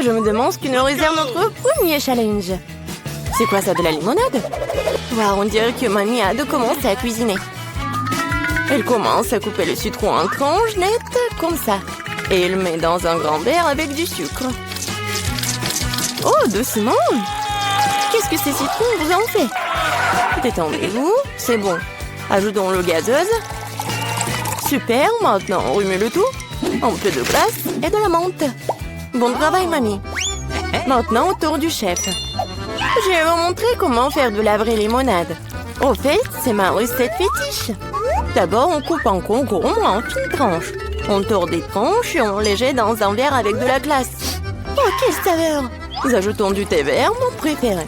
Je me demande ce qui nous réserve notre premier challenge. C'est quoi ça, de la limonade? Waouh, on dirait que mamie a hâte de commencer à cuisiner. Elle commence à couper le citron en tranches nettes, comme ça. Et elle le met dans un grand verre avec du sucre. Oh, doucement! Qu'est-ce que ces citrons vous ont fait? Détendez-vous, c'est bon. Ajoutons l'eau gazeuse. Super, maintenant on remet le tout. Un peu de glace et de la menthe. Bon travail, mamie. Maintenant, au tour du chef. Je vais vous montrer comment faire de la vraie limonade. Au fait, c'est ma recette fétiche. D'abord, on coupe en concombre en fines tranches. On tord des tranches et on les jette dans un verre avec de la glace. Oh, quelle saveur! Nous ajoutons du thé vert, mon préféré.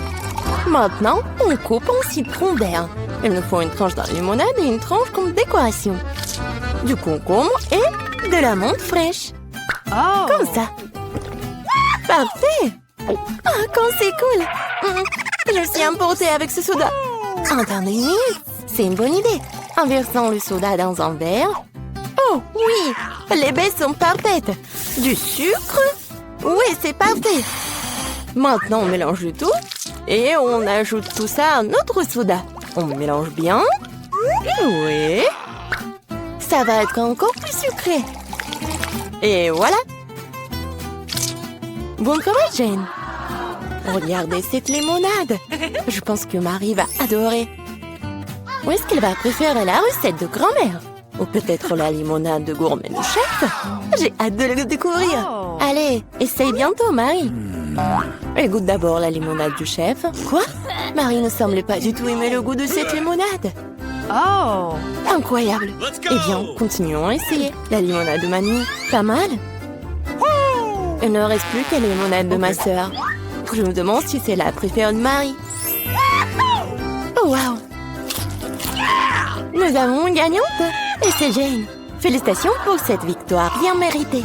Maintenant, on coupe en citron vert. Il nous faut une tranche de limonade et une tranche comme décoration. Du concombre et de la menthe fraîche. Oh. Comme ça. Parfait! Oh, comme c'est cool! Je suis emportée avec ce soda. Attendez, c'est une bonne idée. En versant le soda dans un verre. Oh, oui! Les baies sont parfaites. Du sucre? Oui, c'est parfait. Maintenant, on mélange le tout. Et on ajoute tout ça à notre soda. On mélange bien. Oui. Ça va être encore plus sucré. Et voilà. Bon travail, Jane. Regardez cette limonade. Je pense que Marie va adorer. Ou est-ce qu'elle va préférer la recette de grand-mère? Ou peut-être la limonade de gourmet du chef? J'ai hâte de le découvrir. Oh. Allez, essaye bientôt, Marie. Elle goûte d'abord la limonade du chef. Quoi? Marie ne semblait pas du tout aimer le goût de cette limonade. Oh. Incroyable. Eh bien, continuons à essayer. La limonade de mamie, pas mal. Il ne reste plus qu'à la limonade de ma sœur. Je me demande si c'est la préférée de Marie. Oh, wow. Nous avons une gagnante. Et c'est Jane. Félicitations pour cette victoire bien méritée.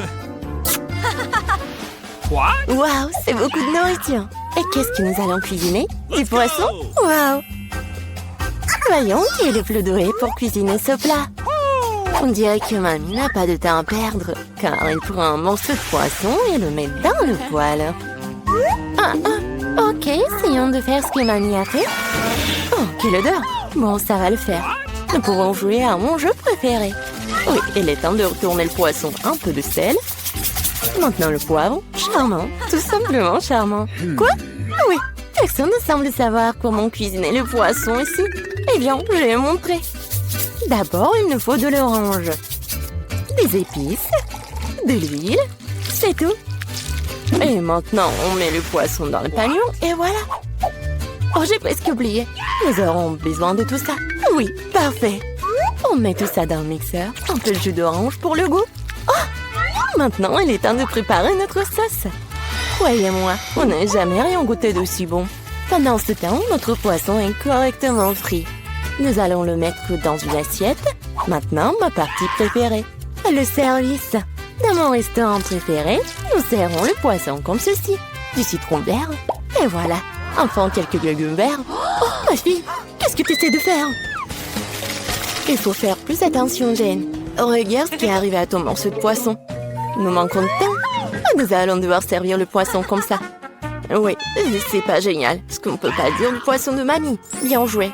Wow, c'est beaucoup de nourriture. Et qu'est-ce que nous allons cuisiner? Du poisson? Wow. Voyons qui est le plus doué pour cuisiner ce plat. On dirait que mamie n'a pas de temps à perdre, car elle prend un morceau de poisson et le met dans le poêle. Ok, essayons de faire ce que mamie a fait. Oh, quelle odeur! Bon, ça va le faire. Nous pourrons jouer à mon jeu préféré. Oui, il est temps de retourner le poisson. Un peu de sel. Maintenant le poivre. Charmant, tout simplement charmant. Quoi? Oui, personne ne semble savoir comment cuisiner le poisson ici. Eh bien, je vais montrer. D'abord, il nous faut de l'orange, des épices, de l'huile, c'est tout. Et maintenant, on met le poisson dans le panier et voilà. Oh, j'ai presque oublié. Nous aurons besoin de tout ça. Oui, parfait. On met tout ça dans le mixeur. Un peu de jus d'orange pour le goût. Oh! Maintenant, il est temps de préparer notre sauce. Croyez-moi, on n'a jamais rien goûté d'aussi bon. Pendant ce temps, notre poisson est correctement frit. Nous allons le mettre dans une assiette. Maintenant, ma partie préférée, le service. Dans mon restaurant préféré, nous serrons le poisson comme ceci. Du citron vert. Et voilà. Enfin, quelques légumes verts. Oh, ma fille, qu'est-ce que tu essaies de faire? Il faut faire plus attention, Jane. Regarde ce qui est arrivé à ton morceau de poisson. Nous manquons de temps. Nous allons devoir servir le poisson comme ça. Oui, c'est pas génial. Ce qu'on ne peut pas dire du poisson de mamie. Bien joué.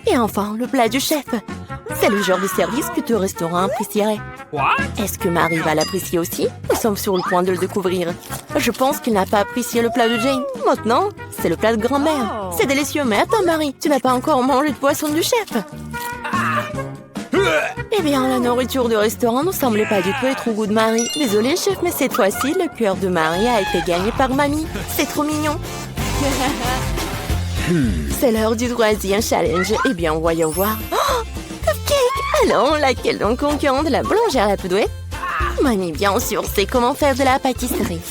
Et enfin, le plat du chef. C'est le genre de service que ton restaurant apprécierait. Est-ce que Marie va l'apprécier aussi? Nous sommes sur le point de le découvrir. Je pense qu'il n'a pas apprécié le plat de Jane. Maintenant, c'est le plat de grand-mère. C'est délicieux, mais attends, Marie, tu n'as pas encore mangé de poisson du chef. Eh bien, la nourriture du restaurant ne semblait pas du tout être au goût de Marie. Désolée, chef, mais cette fois-ci, le cœur de Marie a été gagné par mamie. C'est trop mignon. C'est l'heure du troisième challenge. Eh bien, voyons voir. Oh, cupcake! Alors, laquelle donc concurrente, la boulangère la plus douée? Mamie, bien sûr, sait comment faire de la pâtisserie.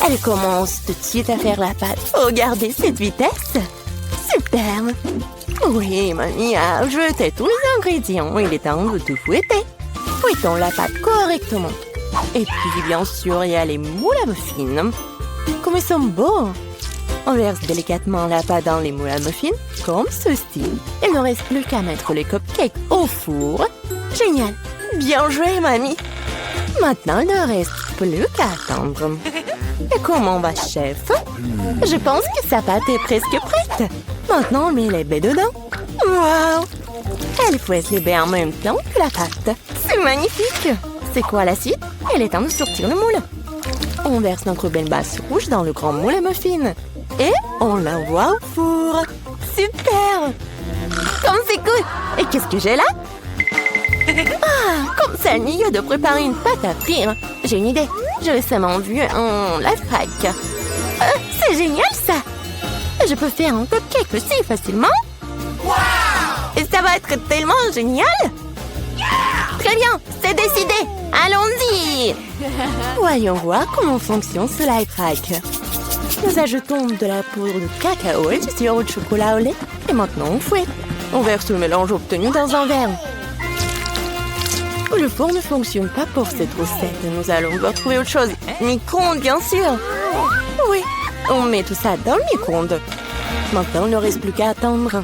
Elle commence tout de suite à faire la pâte. Regardez cette vitesse! Superbe! Oui, mamie a jeté tous les ingrédients. Il est temps de tout fouetter. Fouettons la pâte correctement. Et puis, bien sûr, il y a les moules à muffins. Comme ils sont beaux! On verse délicatement la pâte dans les moules à muffins, comme ceci. Il ne reste plus qu'à mettre les cupcakes au four. Génial! Bien joué, mamie! Maintenant, il ne reste plus qu'à attendre. Et comment va, chef? Je pense que sa pâte est presque prête. Maintenant, on met les baies dedans. Waouh! Elle fouette les baies en même temps que la pâte. C'est magnifique! C'est quoi la suite? Il est temps de sortir le moule. On verse notre belle base rouge dans le grand moule à muffins. Et on l'envoie au four. Super! Comme c'est cool! Et qu'est-ce que j'ai là? Ah, comme ça, il y a de préparer une pâte à frire. J'ai une idée. J'ai récemment vu un life hack. C'est génial, ça! Je peux faire un cupcake aussi facilement. Wow! Et ça va être tellement génial! Yeah! Très bien, c'est décidé. Allons-y! Voyons voir comment fonctionne ce life hack. Nous ajoutons de la poudre de cacao et du sirop de chocolat au lait. Et maintenant, on fouette. On verse le mélange obtenu dans un verre. Le four ne fonctionne pas pour cette recette. Nous allons devoir trouver autre chose. Micro-ondes, bien sûr. Oui, on met tout ça dans le micro-ondes. Maintenant, il ne reste plus qu'à attendre.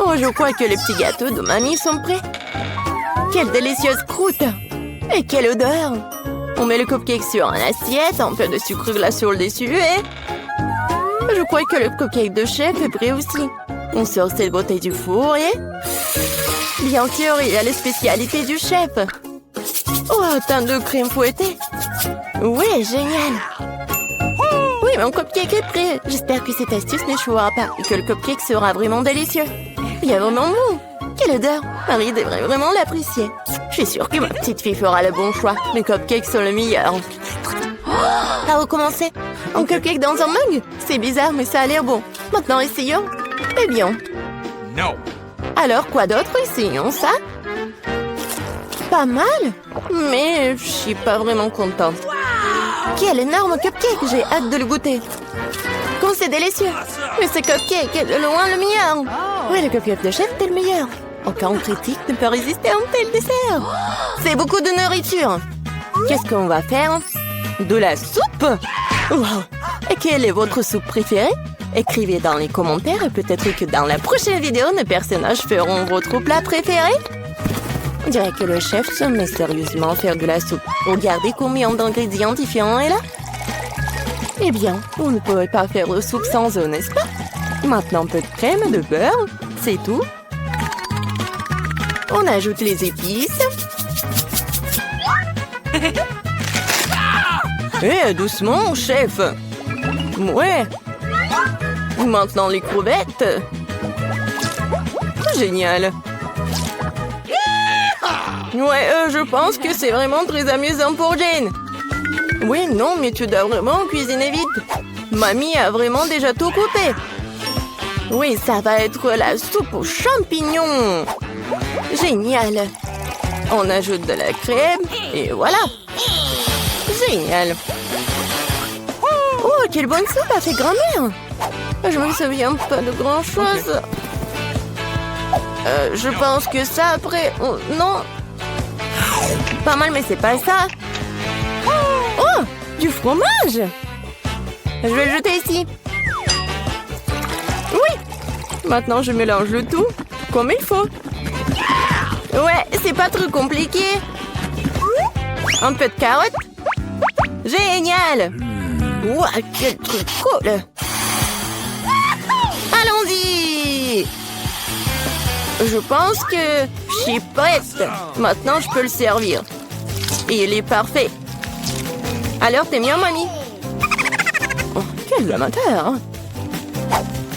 Oh, je crois que les petits gâteaux de mamie sont prêts. Quelle délicieuse croûte! Et quelle odeur! On met le cupcake sur une assiette, un peu de sucre glace sur le dessus et... Je crois que le cupcake de chef est prêt aussi. On sort cette beauté du four et... Bien sûr, il y a les spécialités du chef. Oh, tant de crème fouettée. Oui, génial. Oui, mon cupcake est prêt. J'espère que cette astuce n'échouera pas et que le cupcake sera vraiment délicieux. Il est vraiment bon. Quelle odeur. Marie devrait vraiment l'apprécier. Je suis sûre que ma petite fille fera le bon choix. Mes cupcakes sont le meilleur. À recommencer. Un cupcake dans un mug? C'est bizarre, mais ça a l'air bon. Maintenant, essayons. Eh bien. Non. Alors, quoi d'autre? Essayons ça. Pas mal, mais je suis pas vraiment contente. Quel énorme cupcake! J'ai hâte de le goûter. Comme c'est délicieux. Mais ce cupcake est de loin le meilleur. Oui, le cupcake de chef est le meilleur. Aucun critique ne peut résister à un tel dessert. C'est beaucoup de nourriture. Qu'est-ce qu'on va faire? De la soupe? Wow! Et quelle est votre soupe préférée? Écrivez dans les commentaires et peut-être que dans la prochaine vidéo, nos personnages feront votre plat préféré. On dirait que le chef se met sérieusement à faire de la soupe. Regardez combien d'ingrédients différents est là. Eh bien, on ne pourrait pas faire de soupe sans eux, n'est-ce pas? Maintenant, un peu de crème, de beurre, c'est tout. On ajoute les épices. Eh, doucement, chef. Ouais. Maintenant, les crevettes. Génial. Ouais, je pense que c'est vraiment très amusant pour Jane. Oui, non, mais tu dois vraiment cuisiner vite. Mamie a vraiment déjà tout coupé. Oui, ça va être la soupe aux champignons. Génial. On ajoute de la crème et voilà. Génial. Oh, quelle bonne soupe a fait grand-mère. Je me souviens pas de grand-chose. Je pense que ça après... Oh, non. Pas mal, mais c'est pas ça. Oh, du fromage. Je vais le jeter ici. Oui. Maintenant, je mélange le tout comme il faut. Ouais, c'est pas trop compliqué. Un peu de carotte. Génial. Ouah, quel truc cool. Allons-y. Je pense que je suis prête. Maintenant, je peux le servir. Et il est parfait. Alors, t'es bien, mamie? Oh, quel amateur, hein?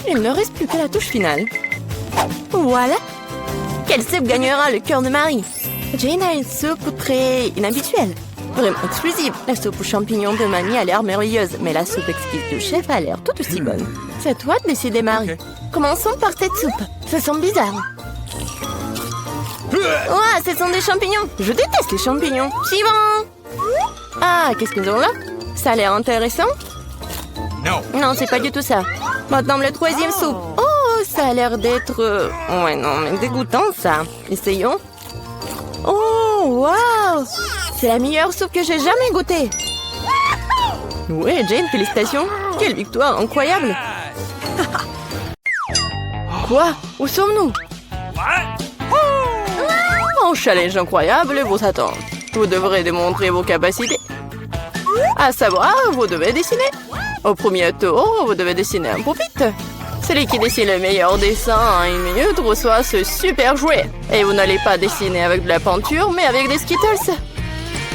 Il ne reste plus que la touche finale. Voilà. Quelle soupe gagnera le cœur de Marie? Jane a une soupe très inhabituelle. Vraiment exclusive. La soupe aux champignons de mamie a l'air merveilleuse, mais la soupe exquise du chef a l'air tout aussi bonne. C'est à toi de décider, Marie. Commençons par cette soupe. Ça sent bizarre. Ouah, ce sont des champignons. Je déteste les champignons. Suivant. Ah, qu'est-ce que nous avons là? Ça a l'air intéressant. Non, c'est pas du tout ça. Maintenant, le troisième soupe. Oh, ça a l'air d'être... Ouais, non, mais dégoûtant, ça. Essayons. Oh, waouh! C'est la meilleure soupe que j'ai jamais goûtée. Ouais, Jane, félicitations. Quelle victoire incroyable. Quoi? Où sommes-nous? Un challenge incroyable vous attend. Vous devrez démontrer vos capacités. À savoir, vous devez dessiner. Au premier tour, vous devez dessiner un pupitre. Celui qui dessine le meilleur dessin en 1 minute reçoit ce super jouet. Et vous n'allez pas dessiner avec de la peinture, mais avec des Skittles.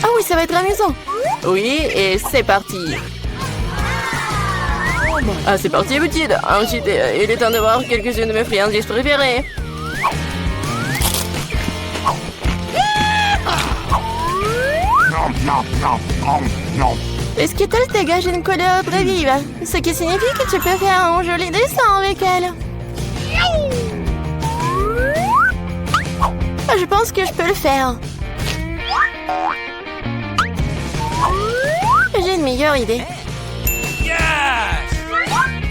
Ah oui, ça va être amusant. Oui, et c'est parti. Ah, c'est parti, petite. Ensuite, il est temps de voir quelques-unes de mes friandises préférées. Les Skittles dégagent une couleur très vive, ce qui signifie que tu peux faire un joli dessin avec elles. Je pense que je peux le faire. J'ai une meilleure idée.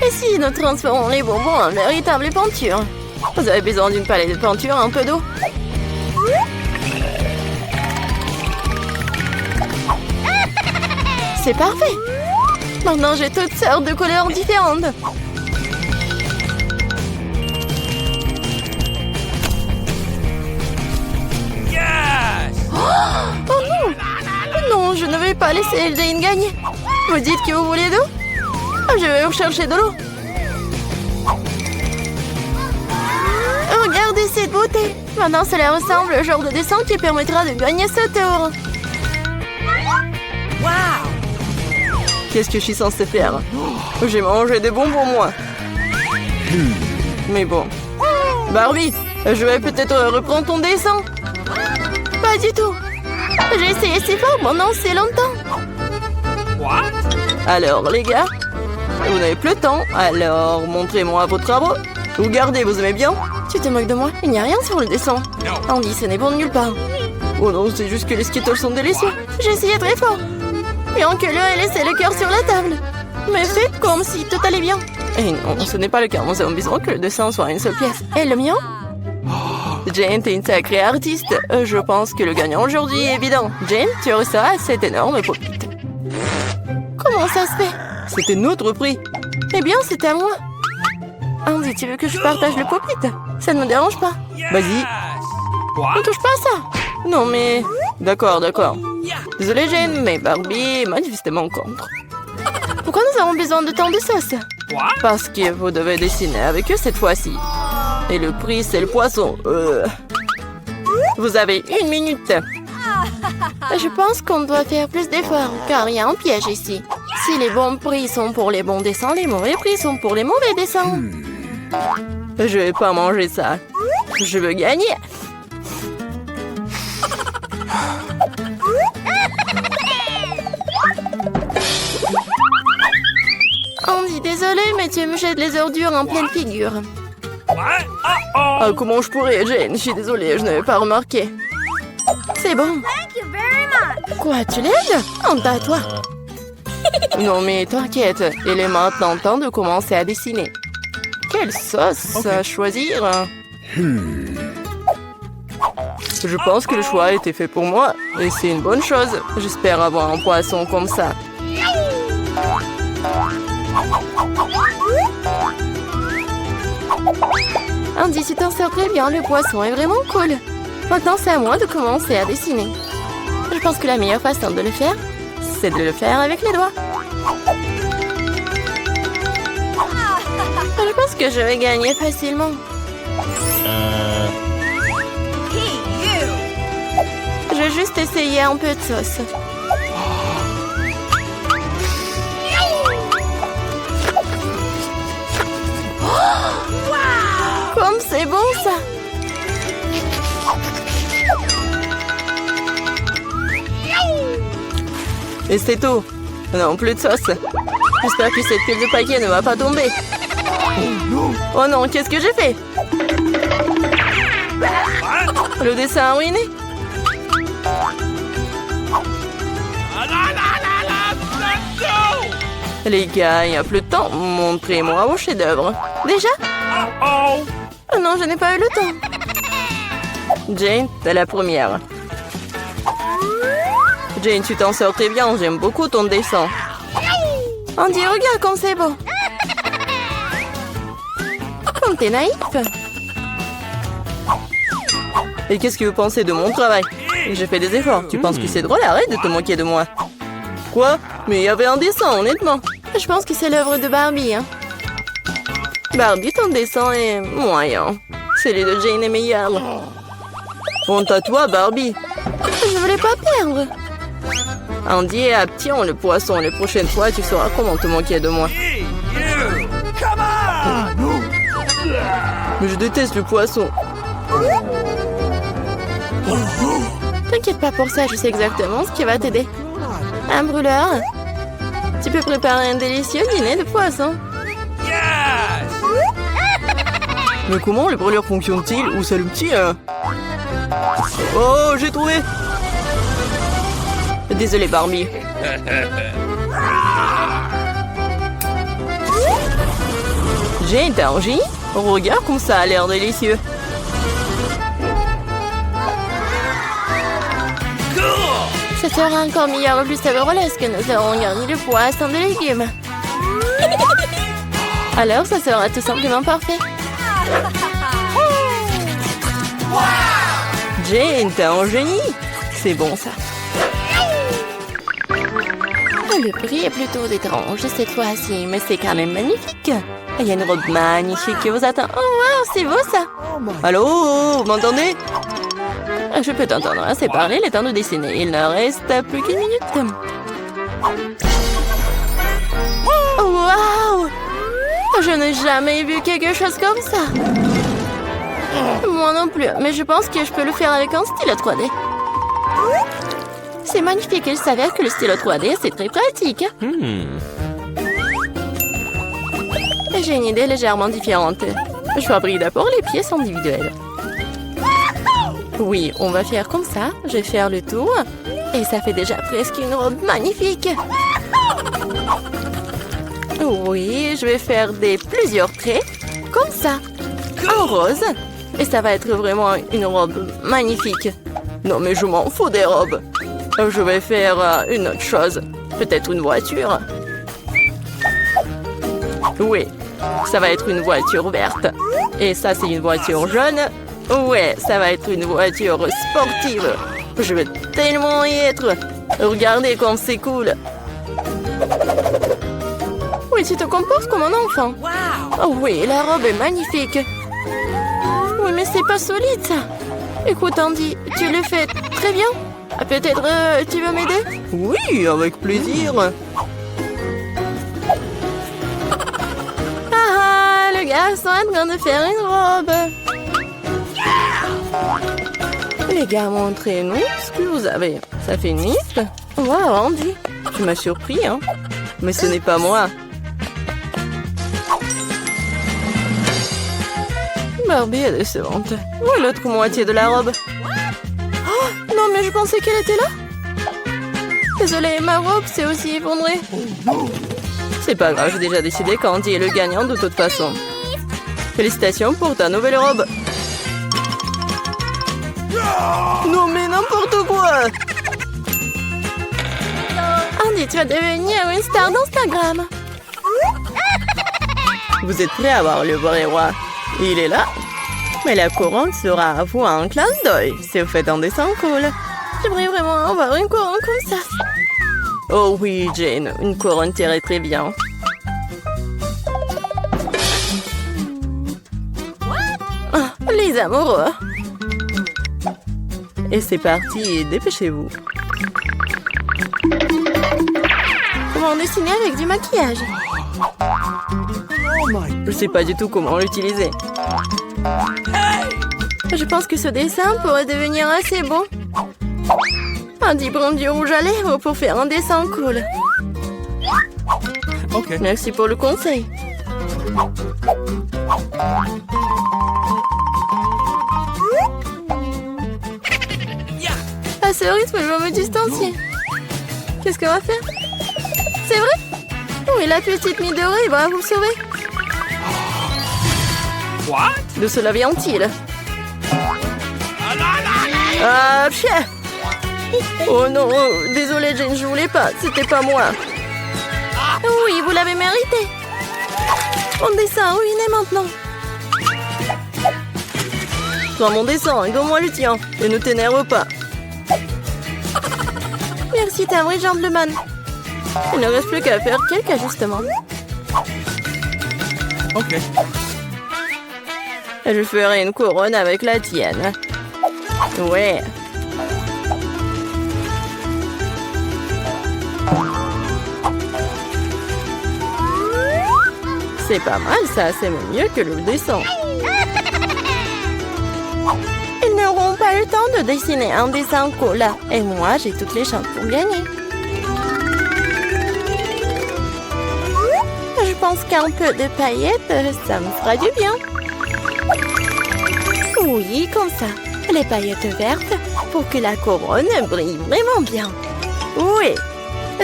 Et si nous transformons les bonbons en véritable peinture? Vous avez besoin d'une palette de peinture, un peu d'eau. C'est parfait. Maintenant, j'ai toutes sortes de couleurs différentes. Oh non! Non, je ne vais pas laisser Jane gagner. Vous dites que vous voulez d'eau? Je vais vous chercher de l'eau. Regardez cette beauté. Maintenant, cela ressemble au genre de dessin qui permettra de gagner ce tour. Wow! Qu'est-ce que je suis censée faire? J'ai mangé des bonbons, moi. Mais bon. Barbie, je vais peut-être reprendre ton dessin. Pas du tout. J'ai essayé si fort pendant si longtemps. Alors, les gars, vous n'avez plus le temps. Alors, montrez-moi vos travaux. Vous gardez, vous aimez bien? Tu te moques de moi? Il n'y a rien sur le dessin. Andy, ce n'est bon de nulle part. Oh non, c'est juste que les Skittles sont délicieux. J'ai essayé très fort. Bien que l'un ait laissé le cœur sur la table. Mais faites comme si tout allait bien. Et non, ce n'est pas le cas. Nous avons besoin que le dessin soit une seule pièce. Et le mien? Jane, t'es une sacrée artiste. Je pense que le gagnant aujourd'hui est évident. Jane, tu reçois cet énorme pupitre. Comment ça se fait? C'était notre prix. Eh bien, c'était à moi. Andy, tu veux que je partage le pupitre? Ça ne me dérange pas. Vas-y. Ne touche pas à ça. Non, mais... D'accord. Désolée, Jane, mais Barbie est manifestement contre. Pourquoi nous avons besoin de tant de sauce? Parce que vous devez dessiner avec eux cette fois-ci. Et le prix, c'est le poisson. Vous avez 1 minute. Je pense qu'on doit faire plus d'efforts, car il y a un piège ici. Si les bons prix sont pour les bons dessins, les mauvais prix sont pour les mauvais dessins. Je vais pas manger ça. Je veux gagner. Andy, désolé, mais tu me jettes les ordures en pleine figure. Ah, comment je pourrais, Jane? Je suis désolée, je n'avais pas remarqué. C'est bon. Quoi, tu l'aides? Honte à toi. Non, mais t'inquiète, il est maintenant temps de commencer à dessiner. Quelle sauce choisir? Je pense que le choix a été fait pour moi, et c'est une bonne chose. J'espère avoir un poisson comme ça. Andy, tu t'en sors très bien, le poisson est vraiment cool. Maintenant, c'est à moi de commencer à dessiner. Je pense que la meilleure façon de le faire, c'est de le faire avec les doigts. Je pense que je vais gagner facilement. Je vais juste essayer un peu de sauce. Comme c'est bon ça! Et c'est tout. Non, plus de sauce. J'espère que cette pile de paquets ne va pas tomber. Oh non, qu'est-ce que j'ai fait? Le dessin a ruiné. Les gars, il n'y a plus de temps. Montrez-moi vos chefs-d'œuvre. Déjà? Oh non, je n'ai pas eu le temps. Jane, t'es la première. Jane, tu t'en sors très bien. J'aime beaucoup ton dessin. Andy, regarde comme c'est beau. Comme t'es naïf. Et qu'est-ce que vous pensez de mon travail? J'ai fait des efforts. Tu penses que c'est drôle? Arrête de te moquer de moi. Quoi? Mais il y avait un dessin, honnêtement. Je pense que c'est l'œuvre de Barbie, hein. Barbie, ton dessin est moyen. Celui de Jane est meilleur. Honte à toi, Barbie. Je voulais pas perdre. Andy et Apti ont le poisson. Les prochaines fois, tu sauras comment te moquer de moi. Mais je déteste le poisson. T'inquiète pas pour ça, je sais exactement ce qui va t'aider. Un brûleur. Tu peux préparer un délicieux dîner de poisson. Mais comment les brûleurs fonctionnent-ils? Où c'est le petit, hein? Oh, j'ai trouvé! Désolé, Barbie. J'ai été en génie. Regarde comme ça a l'air délicieux. Ça sera encore meilleur et plus savoureux lorsque nous aurons garni le poisson de légumes. Alors, ça sera tout simplement parfait. Jane, t'es un génie. C'est bon, ça. Le prix est plutôt étrange cette fois-ci, mais c'est quand même magnifique. Il y a une robe magnifique qui vous attend. Oh, wow, c'est beau, ça. Allô, vous m'entendez? Je peux t'entendre assez parler, le temps de dessiner. Il ne reste plus qu'une minute. Wow! Je n'ai jamais vu quelque chose comme ça. Moi non plus, mais je pense que je peux le faire avec un stylo 3D. C'est magnifique, il s'avère que le stylo 3D, c'est très pratique. J'ai une idée légèrement différente. Je fabrique d'abord les pièces individuelles. Oui, on va faire comme ça. Je vais faire le tour. Et ça fait déjà presque une robe magnifique. Oui, je vais faire plusieurs traits. Comme ça. En rose. Et ça va être vraiment une robe magnifique. Non, mais je m'en fous des robes. Je vais faire une autre chose. Peut-être une voiture. Oui, ça va être une voiture verte. Et ça, c'est une voiture jaune. Ouais, ça va être une voiture sportive. Je vais tellement y être. Regardez comme c'est cool. Oui, tu te comportes comme un enfant. Oh oui, la robe est magnifique. Oui, mais c'est pas solide, ça. Écoute, Andy, tu le fais très bien. Peut-être tu veux m'aider? Oui, avec plaisir. Ah, le garçon est en train de faire une robe. Les gars, montrez-nous ce que vous avez. Ça fait une liste. Wow, Andy, tu m'as surpris, hein? Mais ce n'est pas moi. Barbie est décevante. Où est l'autre moitié de la robe? Oh, non, mais je pensais qu'elle était là. Désolée, ma robe s'est aussi effondrée. C'est pas grave, j'ai déjà décidé qu'Andy est le gagnant de toute façon. Félicitations pour ta nouvelle robe. Non, mais n'importe quoi. Andy, tu vas devenir une star d'Instagram. Vous êtes prêts à voir le vrai roi? Il est là. Mais la couronne sera à vous un clin d'œil si vous faites un dessin cool. J'aimerais vraiment avoir une couronne comme ça. Oh oui, Jane, une couronne t'irait très bien. Ah, les amoureux. Et c'est parti, dépêchez-vous. Comment dessiner avec du maquillage? Je sais pas du tout comment l'utiliser. Je pense que ce dessin pourrait devenir assez beau. Un diplôme du rouge à lèvres pour faire un dessin cool. Okay. Merci pour le conseil. À ce rythme, je vais me distancier. Qu'est-ce qu'on va faire? C'est vrai? Oui, la petite Midori va vous sauver. What? De cela vient-il? Ah, chien! Oh non, désolé Jane, je voulais pas, c'était pas moi. Oui, vous l'avez mérité. Mon dessin ruiné maintenant. Prends mon dessin et donne-moi le tien. Et ne t'énerve pas. Merci, t'es un vrai gentleman. Il ne reste plus qu'à faire quelques ajustements. Ok. Je ferai une couronne avec la tienne. Ouais. C'est pas mal ça, c'est même mieux que le dessin. Ils n'auront pas le temps de dessiner un dessin cool. Et moi, j'ai toutes les chances pour gagner. Je pense qu'un peu de paillettes, ça me fera du bien. Oui, comme ça. Les paillettes vertes pour que la couronne brille vraiment bien. Oui,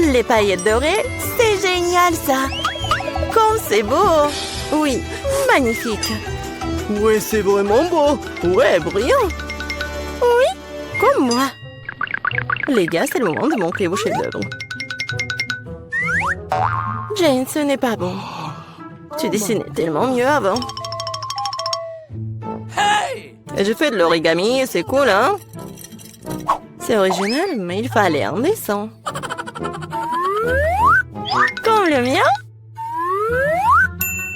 les paillettes dorées, c'est génial ça. Comme c'est beau. Oui, magnifique. Ouais, c'est vraiment beau. Ouais, brillant. Oui, comme moi. Les gars, c'est le moment de montrer vos chefs-d'œuvre. Jane, ce n'est pas bon. Tu dessinais tellement mieux avant. Et j'ai fait de l'origami, c'est cool, hein? C'est original, mais il fallait un dessin. Comme le mien?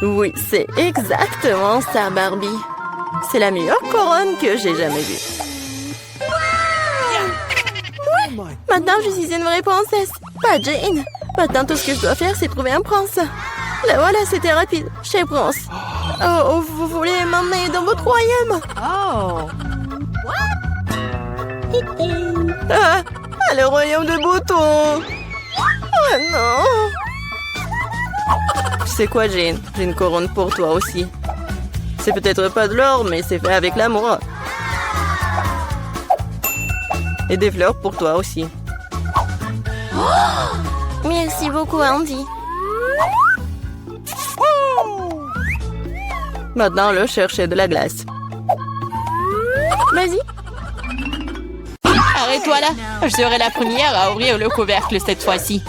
Oui, c'est exactement ça, Barbie. C'est la meilleure couronne que j'ai jamais vue. Ouais, maintenant je suis une vraie princesse, pas Jane. Maintenant tout ce que je dois faire, c'est trouver un prince. Là voilà, c'était rapide. Chez Prince. Oh, vous voulez m'emmener dans votre royaume? Oh. Ah, le royaume de Bouton. Oh non. Tu sais quoi, Jane? J'ai une couronne pour toi aussi. C'est peut-être pas de l'or, mais c'est fait avec l'amour. Et des fleurs pour toi aussi. Oh, merci beaucoup, Andy. Maintenant, le chercher de la glace. Vas-y. Arrête-toi là. Je serai la première à ouvrir le couvercle cette fois-ci.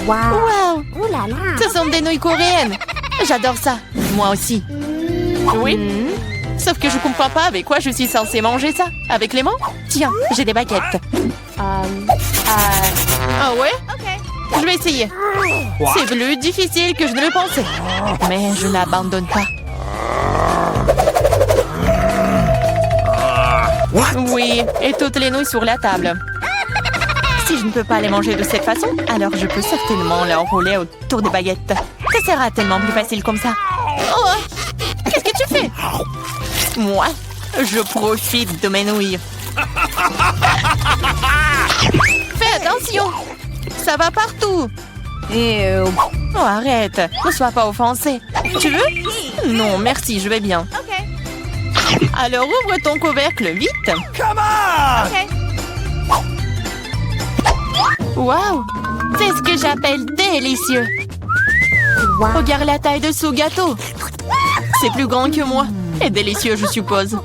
Wow. Ce sont des nouilles coréennes. J'adore ça. Moi aussi. Oui. Sauf que je comprends pas avec quoi je suis censée manger ça. Avec les mains? Tiens, j'ai des baguettes. Ah ouais? Je vais essayer. C'est plus difficile que je ne le pensais. Mais je n'abandonne pas. Oui, et toutes les nouilles sur la table. Si je ne peux pas les manger de cette façon, alors je peux certainement les enrouler autour des baguettes. Ça sera tellement plus facile comme ça. Oh! Qu'est-ce que tu fais? Moi, je profite de mes nouilles. Fais attention! Ça va partout! Oh, arrête! Ne sois pas offensé. Tu veux? Non, merci, je vais bien. Alors ouvre ton couvercle vite. Come on! Wow! C'est ce que j'appelle délicieux. Regarde la taille de ce gâteau. C'est plus grand que moi. Et délicieux, je suppose.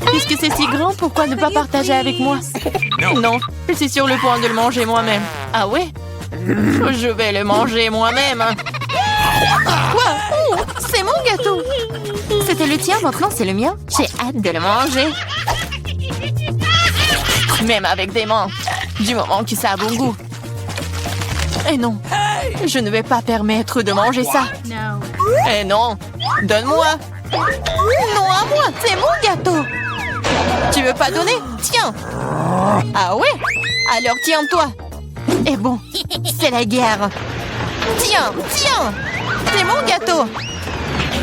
Puisque c'est si grand, pourquoi ne pas partager avec moi? Non, je suis sur le point de le manger moi-même. Ah ouais? Je vais le manger moi-même. Quoi? Oh, c'est mon gâteau. C'était le tien, maintenant c'est le mien. J'ai hâte de le manger. Même avec des mains. Du moment que ça a bon goût. Et non, je ne vais pas permettre de manger ça. Eh non, donne-moi. Non à moi, c'est mon gâteau. Tu veux pas donner? Tiens. Ah ouais? Alors tiens-toi. Et bon, c'est la guerre. Tiens, tiens. C'est mon gâteau.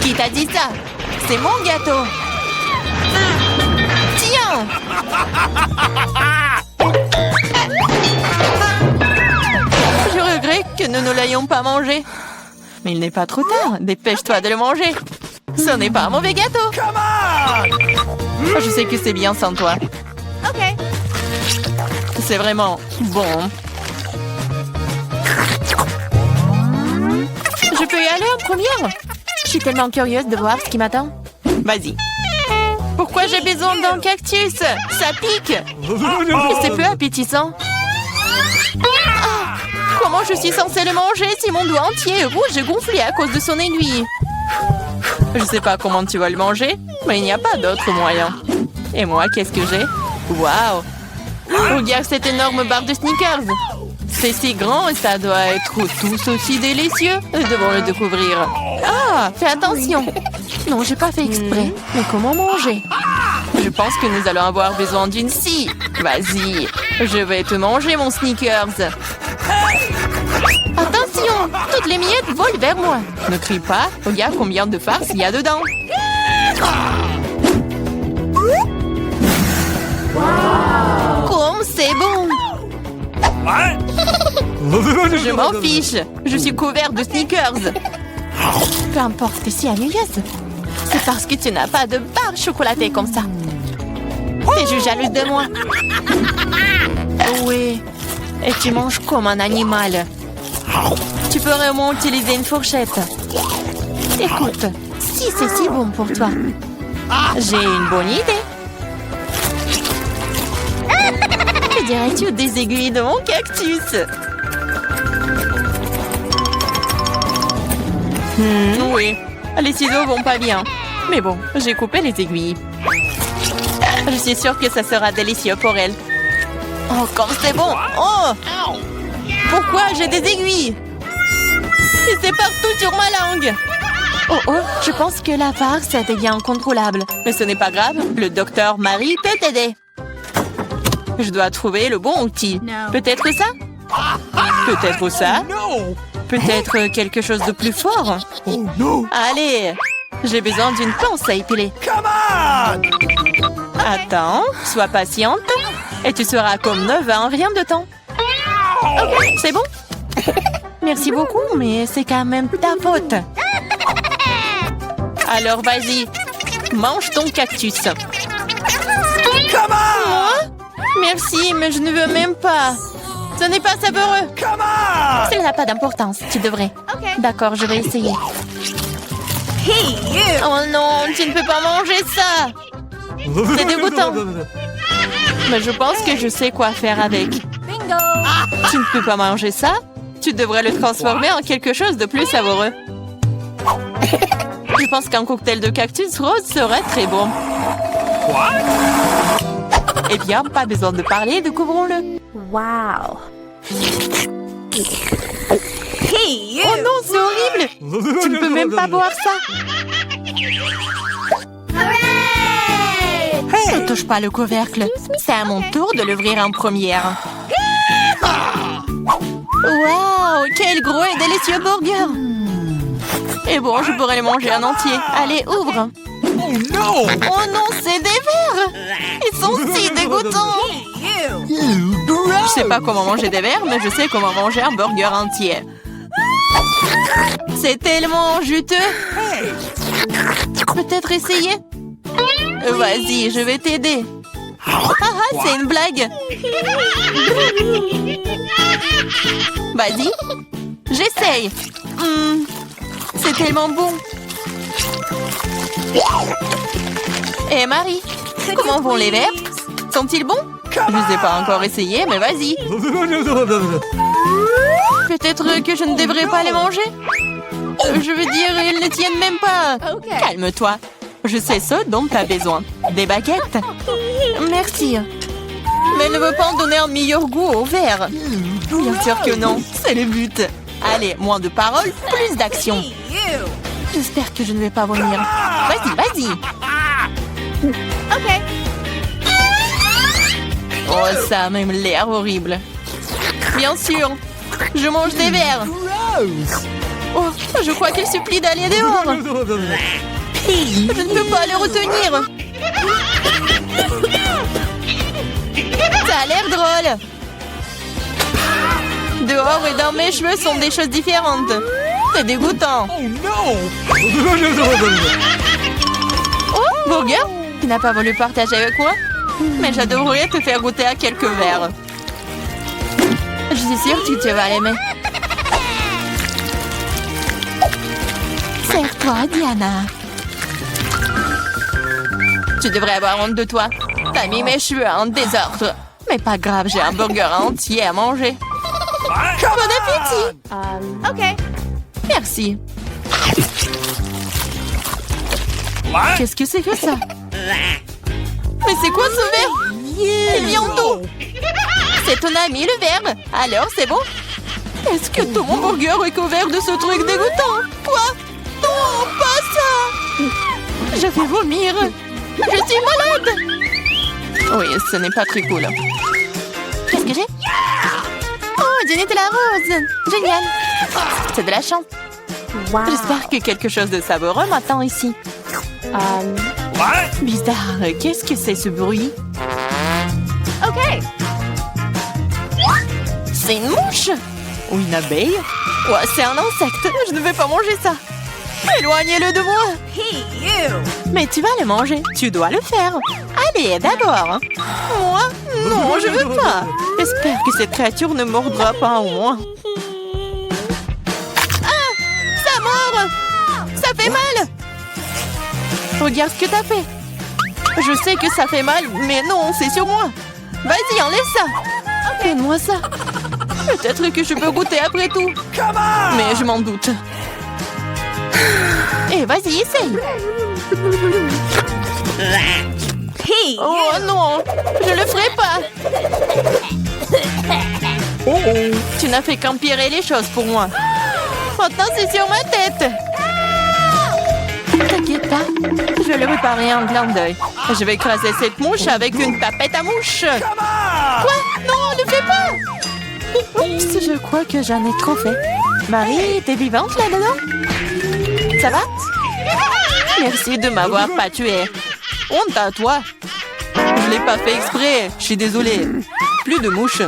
Qui t'a dit ça? C'est mon gâteau. Tiens. Je regrette que nous ne l'ayons pas mangé. Mais il n'est pas trop tard. Dépêche-toi de le manger. Ce n'est pas un mauvais gâteau. Come on! Je sais que c'est bien sans toi. C'est vraiment bon. Je peux y aller en première? Je suis tellement curieuse de voir ce qui m'attend. Vas-y. Pourquoi j'ai besoin d'un cactus? Ça pique. Et c'est peu appétissant. Ah, comment je suis censée le manger si mon doigt entier est rouge et gonflé à cause de son aiguille? Je sais pas comment tu vas le manger, mais il n'y a pas d'autre moyen. Et moi, qu'est-ce que j'ai? Waouh! Regarde cette énorme barre de Snickers. C'est si grand et ça doit être tous aussi délicieux. Nous devons le découvrir. Ah, fais attention. Non, j'ai pas fait exprès. Mais comment manger? Je pense que nous allons avoir besoin d'une scie. Vas-y, je vais te manger, mon Snickers. Attention, toutes les miettes volent vers moi. Ne crie pas, regarde combien de farce il y a dedans. Comme c'est bon. Je m'en fiche. Je suis couvert de Snickers. Peu importe, t'es si ennuyeuse. C'est parce que tu n'as pas de barre chocolatée comme ça. T'es juste jalouse de moi. Oui. Et tu manges comme un animal. Tu pourrais au moins utiliser une fourchette. Écoute, si c'est si bon pour toi, j'ai une bonne idée. Que dirais-tu des aiguilles de mon cactus? Oui, les ciseaux vont pas bien. Mais bon, j'ai coupé les aiguilles. Je suis sûre que ça sera délicieux pour elle. Oh, comme c'est bon! Oh! Pourquoi j'ai des aiguilles? Et c'est partout sur ma langue! Oh, je pense que la farce devient incontrôlable. Mais ce n'est pas grave, le docteur Marie peut t'aider. Je dois trouver le bon outil. Peut-être ça? Peut-être ça? Peut-être quelque chose de plus fort? Allez, j'ai besoin d'une pince à épiler. Attends, sois patiente. Et tu seras comme neuve en rien de temps. Ok, c'est bon? Merci beaucoup, mais c'est quand même ta faute. Alors vas-y, mange ton cactus. Moi? Merci, mais je ne veux même pas. Ce n'est pas savoureux. Cela n'a pas d'importance, tu devrais. D'accord, je vais essayer. Oh non, tu ne peux pas manger ça. C'est dégoûtant. Mais je pense que je sais quoi faire avec. Tu ne peux pas manger ça? Tu devrais le transformer en quelque chose de plus savoureux. Je pense qu'un cocktail de cactus rose serait très bon. Eh bien, pas besoin de parler, découvrons-le. Wow. Oh non, c'est horrible! Tu ne peux même pas boire ça! Ne touche pas le couvercle. C'est à mon tour de l'ouvrir en première. Waouh! Quel gros et délicieux burger! Et bon, je pourrais le manger en entier. Allez, ouvre! Oh non, c'est des vers! Ils sont si dégoûtants! Je sais pas comment manger des vers, mais je sais comment manger un burger entier. C'est tellement juteux! Peut-être essayer? Vas-y, je vais t'aider. C'est une blague. Vas-y, j'essaye. C'est tellement bon. Et Marie, comment vont les verres? Sont-ils bons? Je ne les ai pas encore essayés, mais vas-y. Peut-être que je ne devrais pas les manger. Je veux dire, ils ne tiennent même pas. Calme-toi. Je sais ce dont tu as besoin. Des baguettes? Merci. Mais ne veux pas en donner un meilleur goût au verre. Bien sûr que non, c'est le but. Allez, moins de paroles, plus d'action. J'espère que je ne vais pas vomir. Vas-y, vas-y. Ok. Oh, ça a même l'air horrible. Bien sûr, je mange des verres. Oh, je crois qu'il supplie d'aller dehors. Je ne peux pas les retenir. Ça a l'air drôle. Dehors et dans mes cheveux sont des choses différentes. C'est dégoûtant. Oh, burger, tu n'as pas voulu partager avec moi? Mais j'adorerais te faire goûter à quelques verres. Je suis sûre que tu vas l'aimer. Serre-toi, Diana. Tu devrais avoir honte de toi. T'as mis mes cheveux en désordre. Mais pas grave, j'ai un burger entier à manger. Bon appétit! Ok. Merci. Qu'est-ce que c'est que ça? Mais c'est quoi ce verre? Il vient d'où? C'est ton ami le verbe. Alors, c'est bon? Est-ce que ton hamburger est couvert de ce truc dégoûtant? Quoi? Non, pas ça! Je vais vomir. Je suis malade. Oui, ce n'est pas très cool. Qu'est-ce que j'ai? Oh, du Nutella rose. Génial. C'est de la chance. J'espère que quelque chose de savoureux m'attend ici. Bizarre. Qu'est-ce que c'est ce bruit? Okay. C'est une mouche? Ou une abeille? Ouais, c'est un insecte. Je ne vais pas manger ça. Éloignez-le de moi. Hey, you. Mais tu vas le manger. Tu dois le faire. Allez, d'abord. Moi? Non, je veux pas. J'espère que cette créature ne mordra pas au moins. Ah! Ça mord! Ça fait mal! Regarde ce que t'as fait. Je sais que ça fait mal, mais non, c'est sur moi. Vas-y, enlève ça. Donne-moi ça. Peut-être que je peux goûter après tout. Mais je m'en doute. Eh, vas-y, essaye. Hey, Oh non, je le ferai pas. Tu n'as fait qu'empirer les choses pour moi. Maintenant, c'est sur ma tête. T'inquiète pas, je vais le réparer en clin d'œil. Je vais écraser cette mouche avec une tapette à mouche. Quoi? Non, ne fais pas. Oups, je crois que j'en ai trop fait. Marie, t'es vivante là-dedans? Ça va? Merci de m'avoir pas tué. Honte à toi. Je l'ai pas fait exprès. Je suis désolée. Plus de mouches.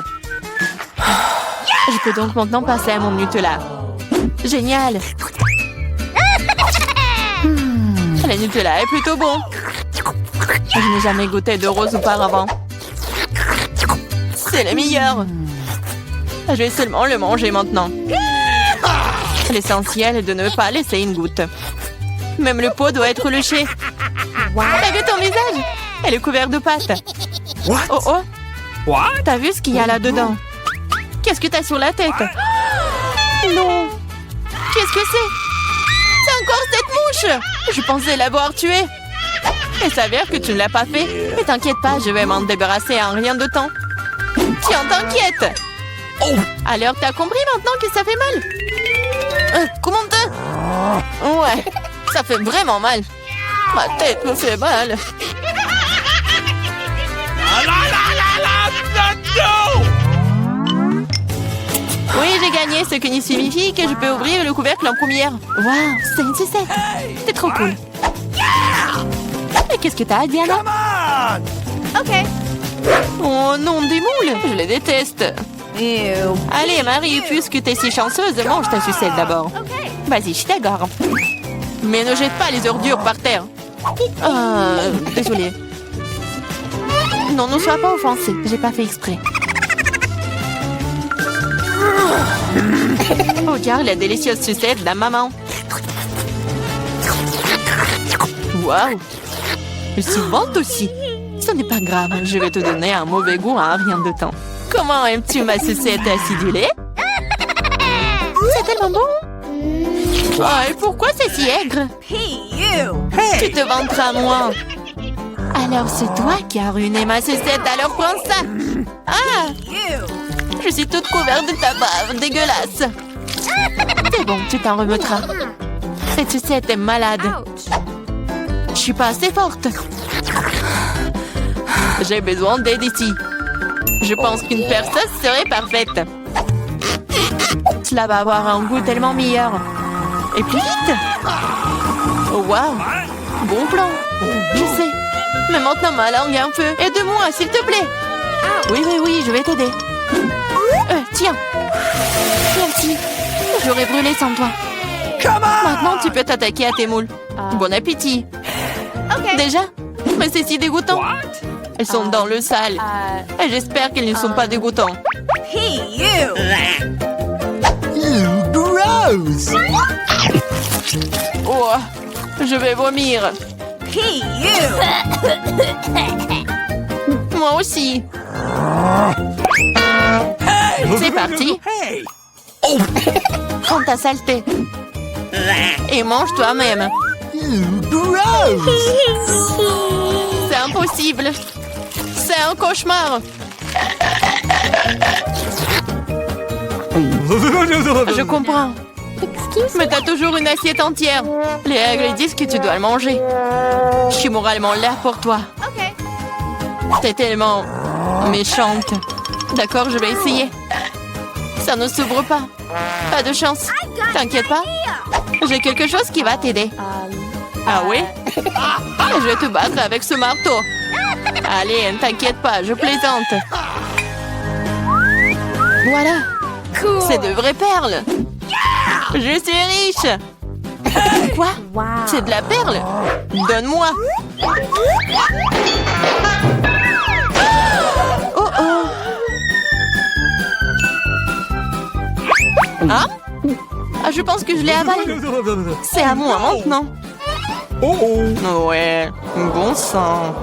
Je peux donc maintenant passer à mon Nutella. Génial. Le Nutella est plutôt bon. Je n'ai jamais goûté de rose auparavant. C'est le meilleur. Je vais seulement le manger maintenant. L'essentiel est de ne pas laisser une goutte. Même le pot doit être léché. T'as vu ton visage? Elle est couverte de pâtes. Oh oh. T'as vu ce qu'il y a là-dedans? Qu'est-ce que t'as sur la tête? Non. Qu'est-ce que c'est? C'est encore cette mouche! Je pensais l'avoir tuée. Il s'avère que tu ne l'as pas fait. Mais t'inquiète pas, je vais m'en débarrasser en rien de temps. Tiens, t'inquiète. Alors t'as compris maintenant que ça fait mal? Comment t'as? Ouais, ça fait vraiment mal. Ma tête me fait mal. Oui, j'ai gagné, ce qui signifie que je peux ouvrir le couvercle en première. Waouh, c'est une sucette. C'est trop cool. Et qu'est-ce que t'as, Diana? OK. Oh non, des moules. Je les déteste. Ew. Allez, Marie, puisque t'es si chanceuse, mange ta sucette d'abord. Vas-y, je t'agarre. Mais ne jette pas les ordures par terre. Désolée. Non, ne sois pas offensée. J'ai pas fait exprès. Regarde la délicieuse sucette de la maman. Waouh! Je suis bonne aussi. Ce n'est pas grave, je vais te donner un mauvais goût en rien de temps. Comment aimes-tu ma sucette acidulée? C'est tellement bon! Ah, et pourquoi c'est si aigre? Hey, you. Tu te vanteras, moi. Alors c'est toi qui as ruiné ma sucette, alors prends ça. Ah! You. Je suis toute couverte de ta bave, dégueulasse. C'est bon, tu t'en remettras. Cette sucette est malade. Ouch. Je suis pas assez forte. J'ai besoin d'aide ici. Je pense qu'une perceuse serait parfaite. Cela va avoir un goût tellement meilleur. Et plus vite. Oh, waouh. Bon plan. Je sais. Mais maintenant ma langue est un peu. Aide-moi, s'il te plaît. Oui, je vais t'aider. Tiens. Merci. J'aurais brûlé sans toi. Maintenant, tu peux t'attaquer à tes moules. Bon appétit. OK. Déjà? Mais c'est si dégoûtant. Elles sont dans le sale. Et j'espère qu'elles ne sont pas dégoûtants. Hey, you. Gross! Oh, je vais vomir. Hey, you. Moi aussi. C'est parti. Hey! Prends ta saleté. Et mange toi-même. Gross! C'est impossible. C'est un cauchemar. Je comprends. Mais t'as toujours une assiette entière. Les règles disent que tu dois le manger. Je suis moralement l'air pour toi. Okay. T'es tellement méchante. D'accord, je vais essayer. Ça ne s'ouvre pas. Pas de chance. T'inquiète pas. J'ai quelque chose qui va t'aider. Ah oui? Je vais te battre avec ce marteau. Allez, ne t'inquiète pas, je plaisante. Voilà. C'est de vraies perles. Je suis riche. Quoi? C'est de la perle? Donne-moi. Oh oh. Hein? Ah, je pense que je l'ai avalé. C'est à moi maintenant. Oh oh. Ouais, bon sang.